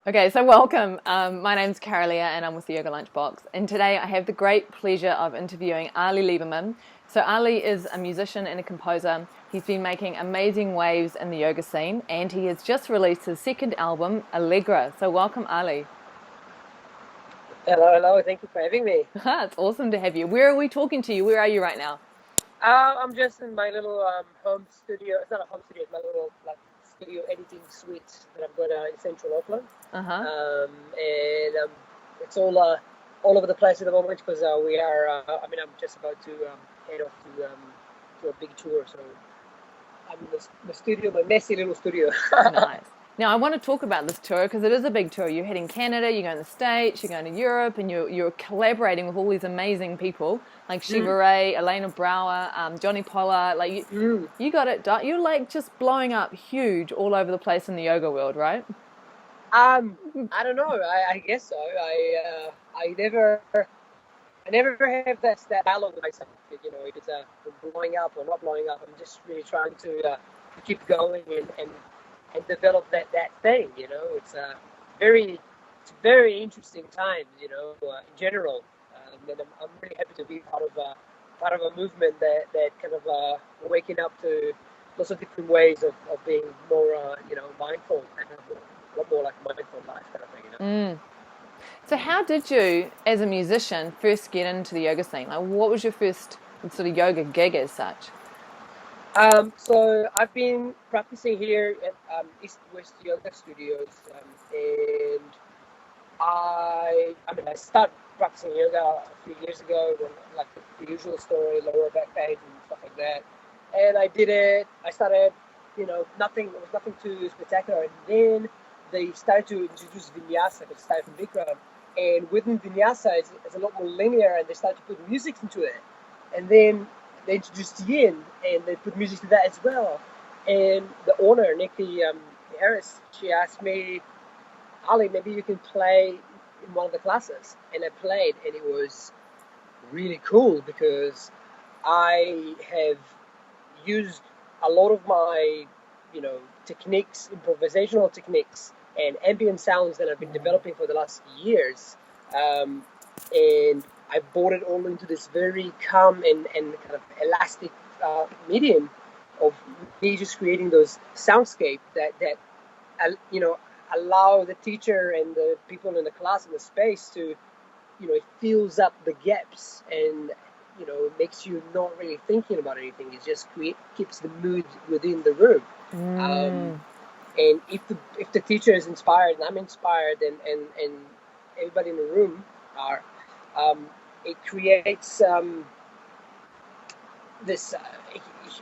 Okay, so welcome. My name's Carolia and I'm with the Yoga Lunchbox. And today I have the great pleasure of interviewing Arli. So Arli is a musician and a composer. He's been making amazing waves in the yoga scene and he has just released his second album, Allegra. So welcome, Arli. Hello, hello. Thank you for having me. It's awesome to have you. Where are we talking to you? Where are you right now? I'm just in my little home studio. It's not a home studio. It's my little studio editing suite that I've got in central Auckland. Uh-huh. And it's all over the place at the moment because we are. I'm just about to head off to a big tour. So I'm in the studio, my messy little studio. Nice. Now I want to talk about this tour because it is a big tour. You're heading Canada, you're going to the States, you're going to Europe, and you're collaborating with all these amazing people like Mm, Shiva Rea, Elana Brower, Johnny Pollard. Like mm. you got it done. You're like just blowing up huge all over the place in the yoga world, right? I don't know. I guess so. I never have that dialogue with myself. If it's blowing up or not blowing up, I'm just really trying to keep going and develop that thing. Very it's very interesting times. In general, and I'm really happy to be part of a movement that kind of waking up to lots of different ways of being more mindful and a lot more like mindful life kind of thing. Mm. So how did you, as a musician, first get into the yoga scene? Like, what was your first sort of yoga gig as such? So I've been practicing here at East West Yoga Studios, and I started practicing yoga a few years ago, when, like the usual story, lower back pain and stuff like that. And I did it. I started, nothing. It was nothing too spectacular, and then they started to introduce Vinyasa, because it started from Bikram, and within Vinyasa, it's a lot more linear, and they started to put music into it, and then they introduced Yin, and they put music to that as well. And the owner, Nikki Harris, she asked me, Ali, maybe you can play in one of the classes. And I played, and it was really cool because I have used a lot of my, techniques, improvisational techniques, and ambient sounds that I've been developing for the last years. Um, and I brought it all into this very calm and kind of elastic medium of me just creating those soundscape that you know allow the teacher and the people in the class in the space to, it fills up the gaps, and makes you not really thinking about anything. It just keeps the mood within the room. um, Mm. and if the teacher is inspired and I'm inspired, and everybody in the room are, it creates this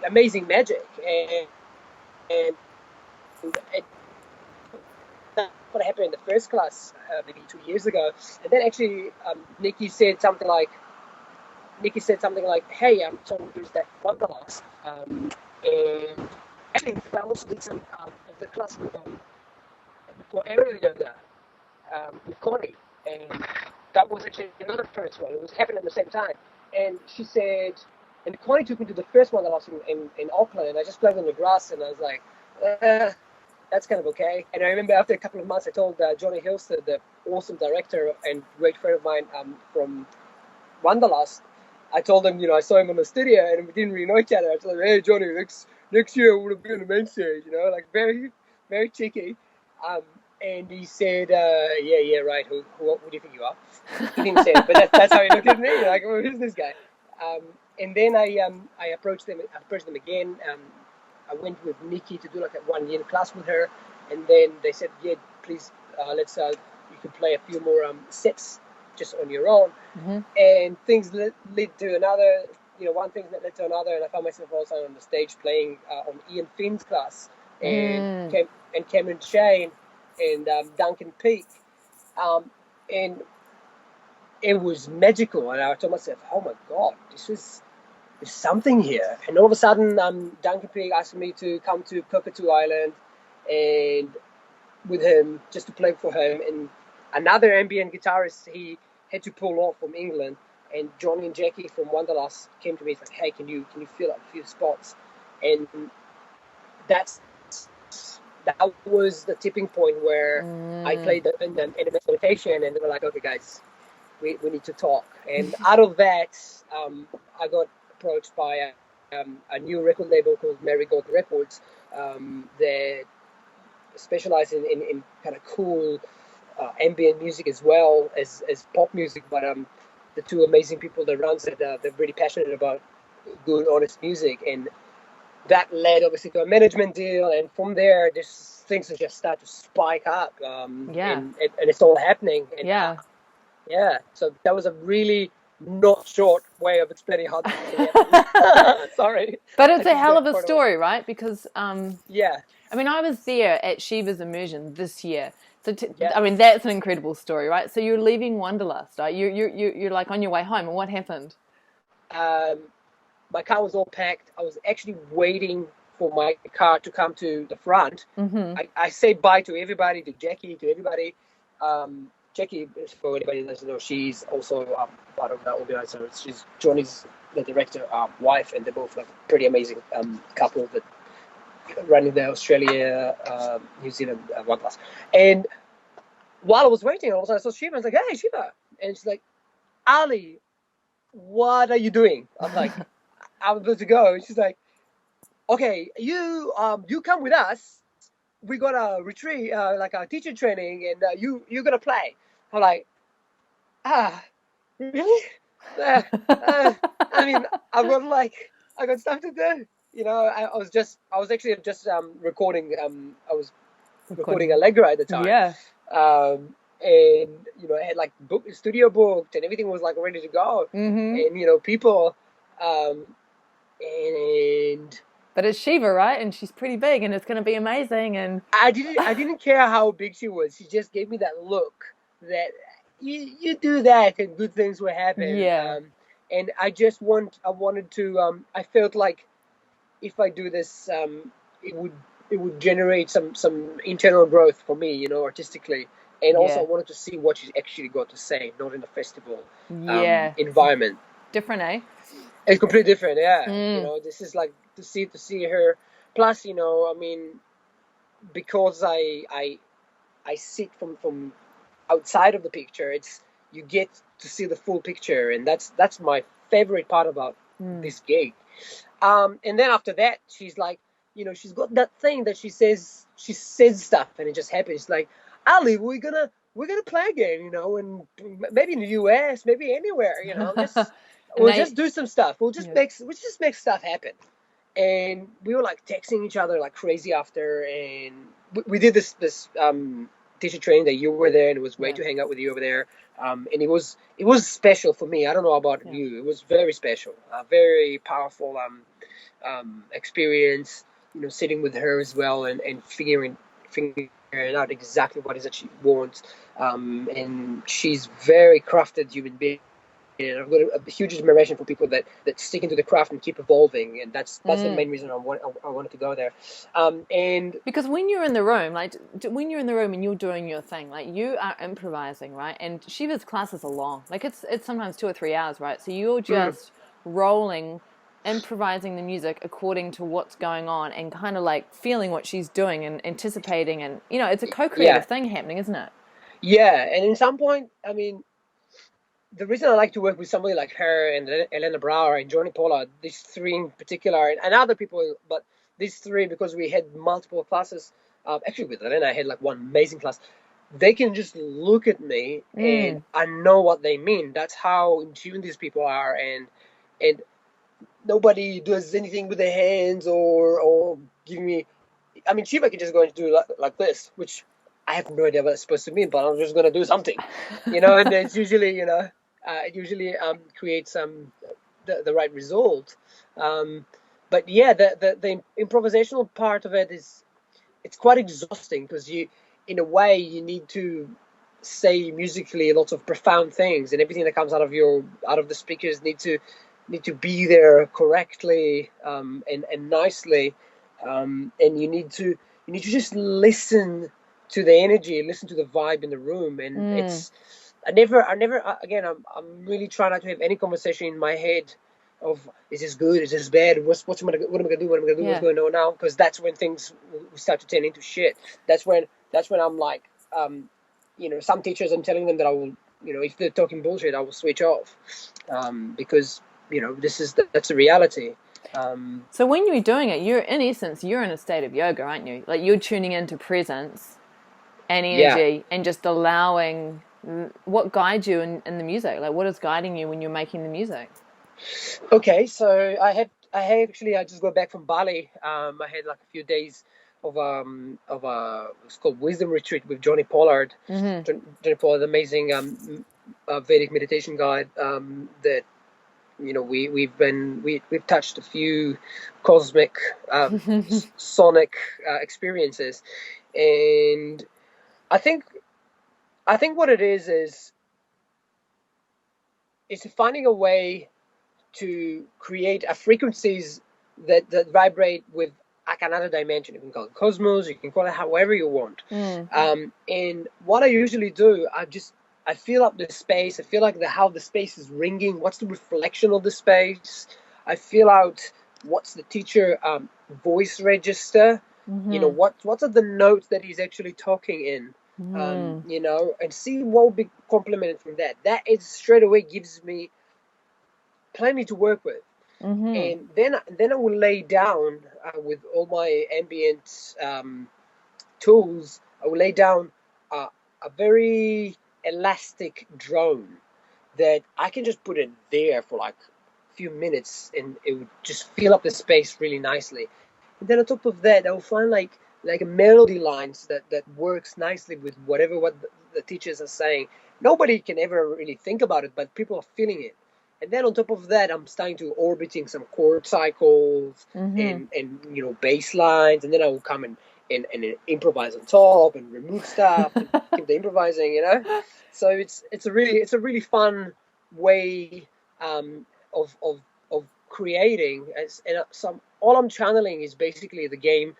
amazing magic. And it, what happened in the first class maybe 2 years ago. And then actually, Nikki said something like, "Hey, I'm trying to use that wanderlust." And actually, I also did some of the class for aerial yoga with Connie, and that was actually another first one. It was happening at the same time. And she said, and Connie took me to the first one that I was in Auckland, and I just played on the grass, and I was like, that's kind of okay. And I remember after a couple of months, I told Johnny Hilsted, the awesome director and great friend of mine from Wanderlust. I told him, I saw him on the studio, and we didn't really know each other. I told him, "Hey, Johnny, next year we'll be on the main stage," like very, very cheeky. Um, and he said, "Yeah, yeah, right. Who do you think you are?" He didn't say it, but that's how he looked at me. Like, "Oh, who's this guy?" Um, and then I approached them again. I went with Nikki to do like a 1 year class with her, and then they said, "Yeah, please, let's you can play a few more sets just on your own." Hmm. And things led to another, one thing that led to another, and I found myself also on the stage playing on Ian Finn's class, and Mm. Cameron Shane, and Duncan Peake, um, and it was magical. And I told myself, "Oh my God, there's something here." And all of a sudden, Duncan Peake asked me to come to Cockatoo Island, and with him, just to play for him. And another ambient guitarist he had to pull off from England. And Johnny and Jackie from Wanderlust came to me. It's like, "Hey, can you fill up a few spots?" And that's that was the tipping point where I played in the meditation, and they were like, okay, guys, we need to talk. And out of that, I got approached by a new record label called Marigold Records that specialize in kind of cool ambient music as well as pop music. But the two amazing people that runs it, they're really passionate about good, honest music. And that led obviously to a management deal. And from there, just things just start to spike up. And it's all happening. And, yeah. So that was a really not short way of explaining how this happened. Sorry. But it's a hell of a story, right? Because, yeah. I mean, I was there at Shiva's immersion this year. So, I mean, that's an incredible story, right? So you're leaving Wanderlust, right? You're like on your way home, and what happened? My car was all packed. I was actually waiting for my car to come to the front. Mm-hmm. I said bye to everybody, to Jackie, to everybody. Jackie, for anybody who doesn't know, she's also part of the organizer. She's Johnny's the director, wife, and they're both like a pretty amazing couple that running the Australia, New Zealand one class. And while I was waiting, I saw Shiva. I was like, "Hey, Shiva," and she's like, "Arli, what are you doing?" I'm like, "I'm about to go." And she's like, "Okay, you come with us. We got a retreat, like a teacher training, and you're gonna play." I'm like, really? I mean, I got stuff to do. You know, I was actually just recording. I was recording Allegra at the time. Yeah. And you know, I had like studio booked, and everything was like ready to go. Mm-hmm. And you know, people, and. But it's Shiva, right? And she's pretty big, and it's going to be amazing. And I didn't care how big she was. She just gave me that look that you do that and good things will happen. Yeah. And I wanted to. I felt like if I do this, it would generate some internal growth for me, you know, artistically. And also, I wanted to see what she's actually got to say, not in a festival environment. Different, eh? It's completely different, yeah. You know, this is like to see her. Plus, you know, I mean, because I sit from outside of the picture, you get to see the full picture, and that's my favorite part about this gig. And then after that, she's like, you know, she's got that thing that she says stuff, and it just happens. Like, Ali, we're gonna play again, you know, and maybe in the US, maybe anywhere, you know, we'll just do some stuff. We'll just make stuff happen. And we were like texting each other like crazy after, and we did this teacher training that you were there, and it was great to hang out with you over there. And it was special for me. I don't know about you. It was very special, a very powerful experience. You know, sitting with her as well and figuring out exactly what it is that she wants. And she's very crafted human being. And I've got a huge admiration for people that stick into the craft and keep evolving, and that's the main reason I wanted to go there. And because when you're in the room, and you're doing your thing, like you are improvising, right? And Shiva's classes are long, like it's sometimes 2 or 3 hours, right? So you're just rolling, improvising the music according to what's going on, and kind of like feeling what she's doing and anticipating, and you know, it's a co-creative thing happening, isn't it? Yeah, and in some point, I mean, the reason I like to work with somebody like her and Elena Brower and Johnny Paula, these three in particular, and other people, but these three, because we had multiple classes. Actually, with Elena, I had like one amazing class. They can just look at me and I know what they mean. That's how in tune these people are, and nobody does anything with their hands or give me. I mean, Shiva can just go and do like this, which I have no idea what it's supposed to mean, but I'm just gonna do something, you know. And it's usually, you know. It usually creates the right result, but yeah, the improvisational part of it it's quite exhausting, because in a way you need to say musically lots of profound things, and everything that comes out of the speakers need to be there correctly and nicely, and you need to just listen to the energy, listen to the vibe in the room, and I never. Again, I'm really trying not to have any conversation in my head of is this good, is this bad, what am I gonna do, what's going on now? Because that's when things will start to turn into shit. That's when I'm like, some teachers, I'm telling them that I will, if they're talking bullshit, I will switch off, because that's a reality. So when you're doing it, you're in a state of yoga, aren't you? Like you're tuning into presence and energy and just allowing. What guides you in the music? Like what is guiding you when you're making the music? Okay, so I just got back from Bali. I had like a few days of it's called Wisdom Retreat with Johnny Pollard. Mm-hmm. Johnny Pollard, amazing Vedic meditation guide that we've touched a few cosmic sonic experiences, and I think what it is finding a way to create a frequencies that vibrate with like another dimension. You can call it cosmos, you can call it however you want. And what I usually do, I feel up the space. I feel like how the space is ringing. What's the reflection of the space? I feel out what's the teacher voice register. What are the notes that he's actually talking in. And see what will be complemented from that. That is straight away gives me plenty to work with. And then I will lay down with all my ambient tools. I will lay down a very elastic drone that I can just put it there for like a few minutes, and it would just fill up the space really nicely. And then on top of that, I will find like a melody lines that works nicely with what the teachers are saying. Nobody can ever really think about it, but people are feeling it. And then on top of that, I'm starting to orbiting some chord cycles and bass lines, and then I will come and improvise on top and remove stuff and keep the improvising, So it's a really fun way of creating. And all I'm channeling is basically the game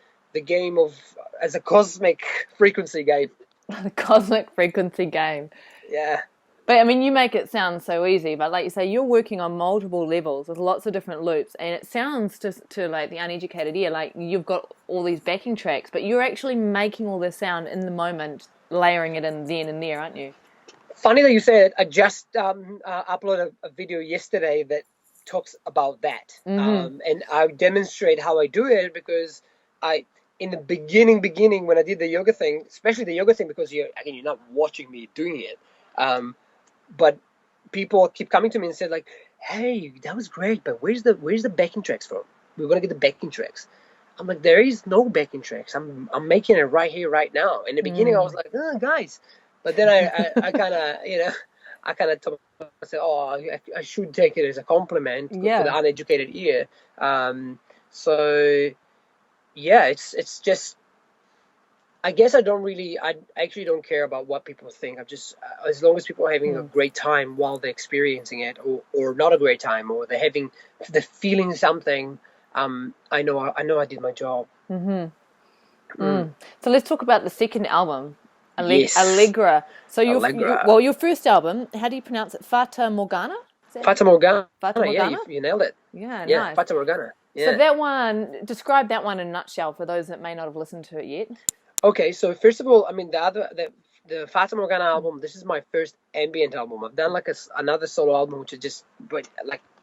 of as a cosmic frequency game. The cosmic frequency game. Yeah. But I mean, you make it sound so easy, but like you say, you're working on multiple levels with lots of different loops, and it sounds to like the uneducated ear like you've got all these backing tracks, but you're actually making all this sound in the moment, layering it in then and there, aren't you? Funny that you say it. I just uploaded a video yesterday that talks about that, and I demonstrate how I do it because in the beginning when I did the yoga thing, especially the yoga thing, because you're not watching me doing it. But people keep coming to me and said like, "Hey, that was great, but where's the backing tracks from? We're gonna get the backing tracks." I'm like, "There is no backing tracks. I'm making it right here, right now." In the beginning, I was like, "Oh, guys," but then I kind of told myself, "Oh, I should take it as a compliment for the uneducated ear." So yeah, it's just. I guess I actually don't care about what people think. I'm just, as long as people are having a great time while they're experiencing it, or not a great time, or they're feeling something, I know I did my job. So let's talk about the second album, Yes. Allegra. So Allegra. your first album, how do you pronounce it? Fata Morgana? Fata Morgana. Fata Morgana? Yeah, you nailed it. Yeah, nice. Fata Morgana. Yeah. So that one, describe that one in a nutshell for those that may not have listened to it yet. Okay, so first of all, I mean the Fata Morgana album. This is my first ambient album. I've done like another solo album, which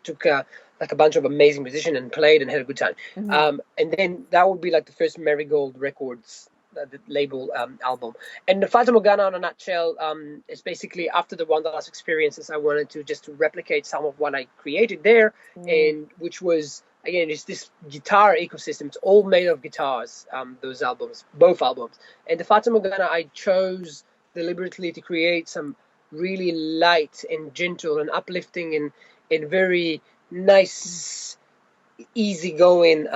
took like a bunch of amazing musicians and played and had a good time. And then that would be like the first Marigold Records the label album. And the Fata Morgana in a nutshell is basically after the Wanderlust experiences, I wanted to just replicate some of what I created there, and which was. Again, it's this guitar ecosystem. It's all made of guitars, those albums, both albums. And the Fata Morgana, I chose deliberately to create some really light and gentle and uplifting and very nice, easygoing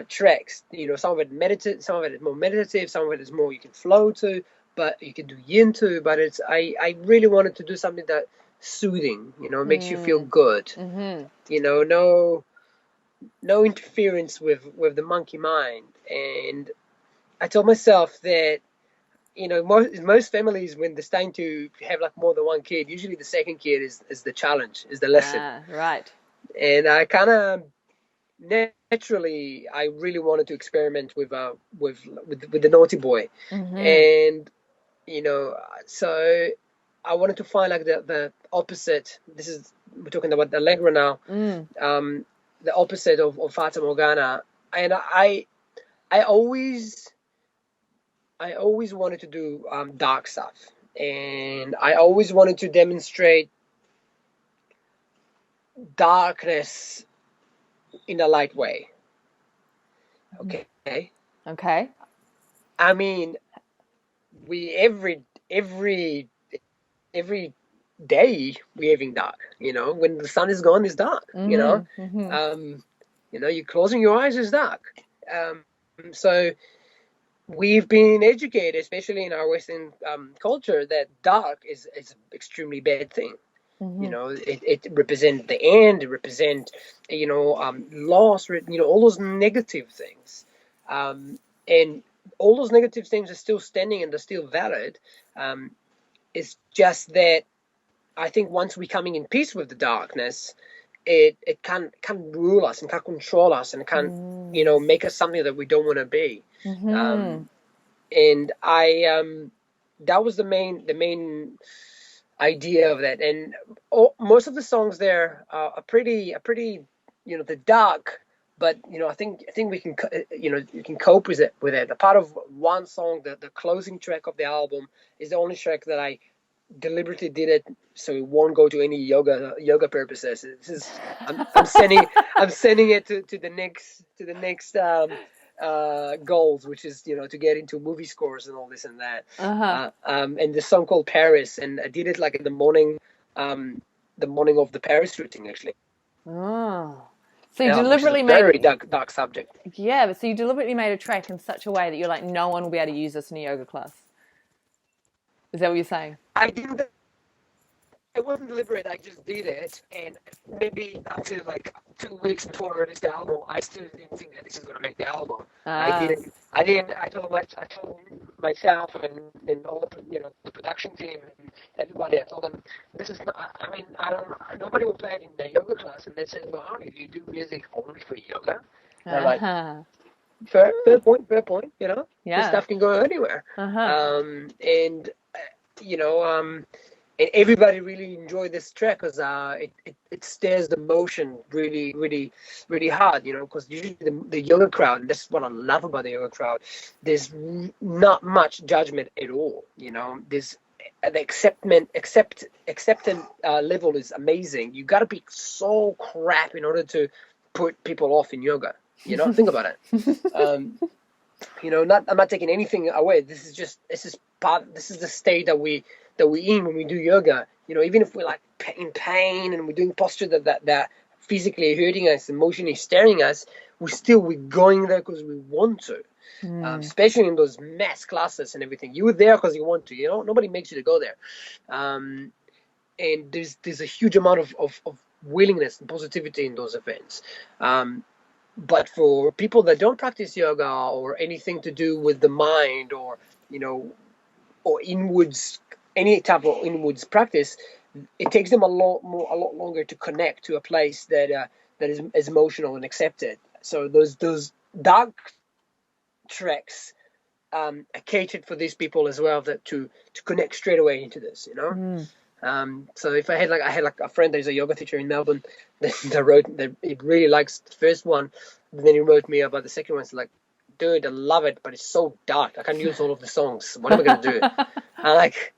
tracks. Some of it some of it is more meditative, some of it is more you can flow to, but you can do yin to. But I really wanted to do something that soothing, makes you feel good. No interference with the monkey mind. And I told myself that most families, when they're starting to have like more than one kid, usually the second kid is the challenge, is the lesson. Right. And I kind of naturally, I really wanted to experiment with the naughty boy, and so I wanted to find like the opposite. We're talking about Allegra now. The opposite of Fata Morgana, and I always wanted to do dark stuff, and I always wanted to demonstrate darkness in a light way. Okay. Okay. I mean, we every day we're having dark. When the sun is gone, it's dark. You're closing your eyes, it's dark. So we've been educated, especially in our Western culture, that dark is an extremely bad thing. It represents the end. It represents, loss. All those negative things, and all those negative things are still standing and they're still valid. It's just that I think once we're coming in peace with the darkness, it can't rule us and can't control us and can't make us something that we don't want to be. And I that was the main idea of that. And most of the songs there are pretty the dark, but I think we can you can cope with it. A part of one song, the closing track of the album, is the only track that I deliberately did it so it won't go to any yoga purposes. This is I'm sending it to the next goals, which is to get into movie scores and all this and that. And the song called Paris, and I did it like in the morning of the Paris shooting, actually. So you deliberately which is a very dark subject. Yeah, but so you deliberately made a track in such a way that you're like, no one will be able to use this in a yoga class. Is that what you're saying? I didn't. It wasn't deliberate. I just did it, and maybe until like 2 weeks before I released the album, I still didn't think that this is going to make the album. I didn't. I told myself and all the production team and everybody. I told them this is not. I mean, nobody will play it in the yoga class, and they said, "Well, how do you do music only for yoga?" And I'm like, fair point. Yeah. This stuff can go anywhere. And everybody really enjoyed this track because it stirs the motion really, really, really hard, because usually the yoga crowd, and that's what I love about the yoga crowd, there's not much judgment at all, there's the acceptance level is amazing. You got to be so crap in order to put people off in yoga, think about it. I'm not taking anything away. This is the state that we're in when we do yoga. Even if we're like in pain and we're doing posture that physically hurting us, emotionally staring us, we're going there because we want to. Especially in those mass classes and everything, you were there because you want to. Nobody makes you to go there. And there's a huge amount of willingness and positivity in those events. But for people that don't practice yoga or anything to do with the mind or inwards, any type of inwards practice, it takes them a lot longer to connect to a place that is emotional and accepted. So those dark tracks are catered for these people as well, that to connect straight away into this, So if I had a friend that is a yoga teacher in Melbourne that he really likes the first one, and then he wrote me about the second one. It's like, dude, I love it, but it's so dark. I can't use all of the songs. What am I going to do? I'm like,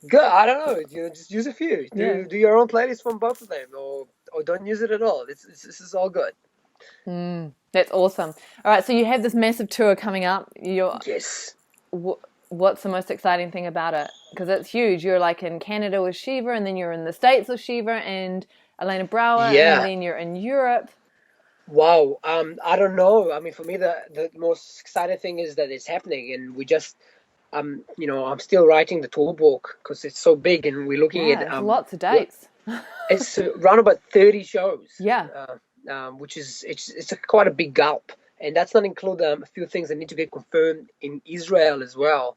good. I don't know. Just use a few. Do your own playlist from both of them, or don't use it at all. This is all good. That's awesome. All right, so you have this massive tour coming up. Yes. What's the most exciting thing about it? Because it's huge. You're like in Canada with Shiva, and then you're in the States with Shiva and Elana Brower, and then you're in Europe. Wow. I don't know. I mean, for me, the most exciting thing is that it's happening, and we just, I'm still writing the tour book because it's so big, and we're looking at lots of dates. It's around about 30 shows. Yeah. Which is quite a big gulp, and that's not include a few things that need to get confirmed in Israel as well,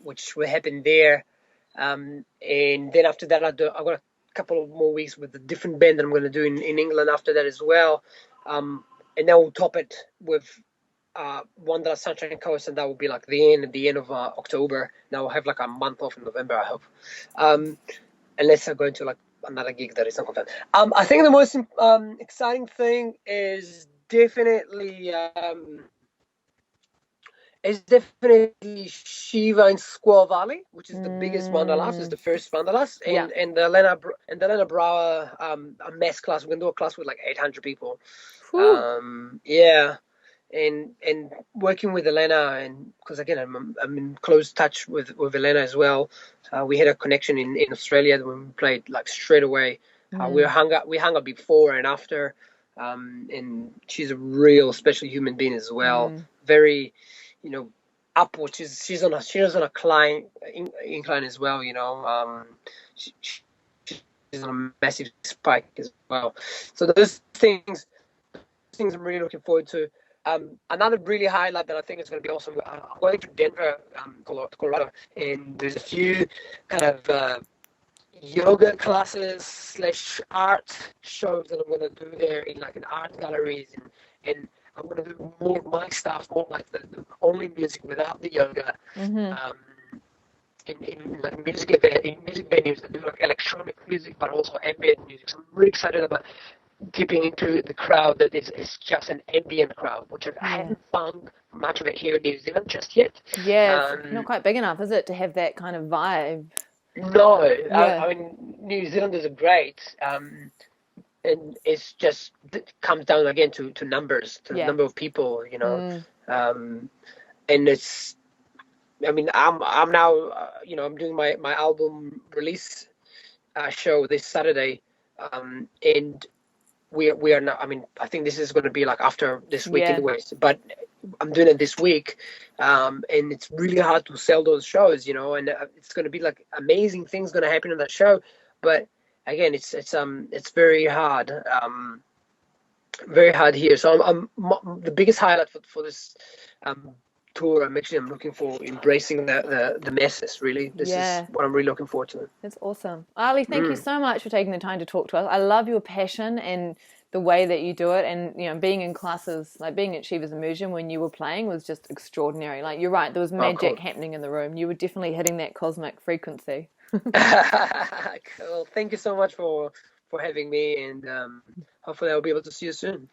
which will happen there. And then after that, I've got a couple of more weeks with a different band that I'm going to do in England after that as well. And then we'll top it with Wanderlust Sunshine Coast, and that will be like the end of October. Now we'll have like a month off in November, I hope. Unless I go into like another gig that is not confirmed. I think the most exciting thing is definitely Shiva in Squaw Valley, which is the biggest Wanderlust. It's the first Wanderlust, and the Elena Brower a mass class. We're gonna do a class with like 800 people. Yeah. And working with Elena, and because again I'm in close touch with Elena as well. We had a connection in Australia when we played like straight away. We hung up before and after, and she's a real special human being as well. Very, upward. She's on a incline as well. She's on a massive spike as well. So those things I'm really looking forward to. Another really highlight that I think is going to be awesome. I'm going to Denver, Colorado, and there's a few kind of yoga classes / art shows that I'm going to do there in like an art galleries, and I'm going to do more of my stuff, more like the only music without the yoga. In like music venues that do like electronic music, but also ambient music. So I'm really excited about dipping into the crowd that is just an ambient crowd, which I haven't found much of it here in New Zealand just yet. Yeah, it's not quite big enough, is it, to have that kind of vibe? No, I mean, New Zealanders are great, and it's just it comes down again to numbers, to the number of people, and it's. I mean, I'm now, I'm doing my album release show this Saturday, and we are now. I mean, I think this is going to be like after this week, anyways. But I'm doing it this week, and it's really hard to sell those shows, and it's going to be like amazing things going to happen in that show. But again, it's very hard, here. So I'm the biggest highlight for this tour. I'm looking for embracing the masses. Really, this is what I'm really looking forward to. That's awesome, Arli. Thank you so much for taking the time to talk to us. I love your passion and the way that you do it, and being in classes, like being at Shiva's Immersion when you were playing was just extraordinary. Like, you're right, there was magic happening in the room. You were definitely hitting that cosmic frequency. Cool. Thank you so much for having me, and hopefully I'll be able to see you soon.